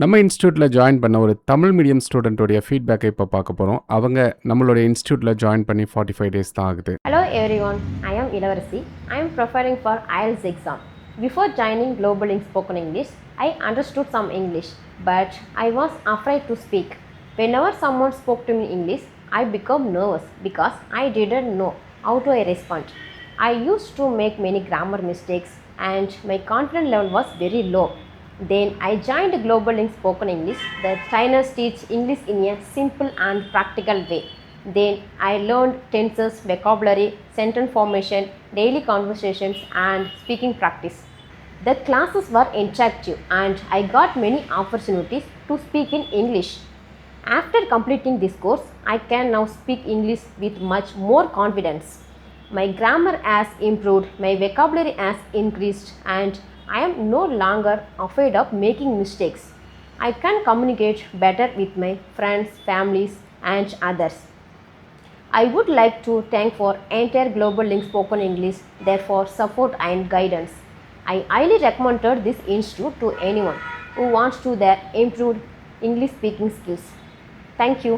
நம்ம இன்ஸ்டியூட்டில் ஜாயின் பண்ண ஒரு தமிழ் மீடியம் ஸ்டூடெண்ட்டோடைய ஃபீட்பேக்கை இப்போ பார்க்க போகிறோம். அவங்க நம்மளுடைய இன்ஸ்டியூட்டில் ஜாயின் பண்ணி 45 days தான் ஆகுது. Hello everyone, I am Ilavarasi. I am preparing for IELTS exam. Before joining Global in Spoken English, I understood some English, but I was afraid to speak. Whenever someone spoke to me English, I became nervous because I didn't know how to respond. I used to make many grammar mistakes and my confidence level was very low. Then I joined Global in Spoken English. The trainers teach English in a simple and practical way. Then I learned tenses, vocabulary, sentence formation, daily conversations and speaking practice. The classes were interactive and I got many opportunities to speak in English. After completing this course, I can now speak English with much more confidence. My grammar has improved, my vocabulary has increased and I am no longer afraid of making mistakes. I can communicate better with my friends, families and others. I would like to thank for entire Global Link Spoken English, therefore support and guidance. I highly recommended this institute to anyone who wants to their improved English speaking skills. Thank you.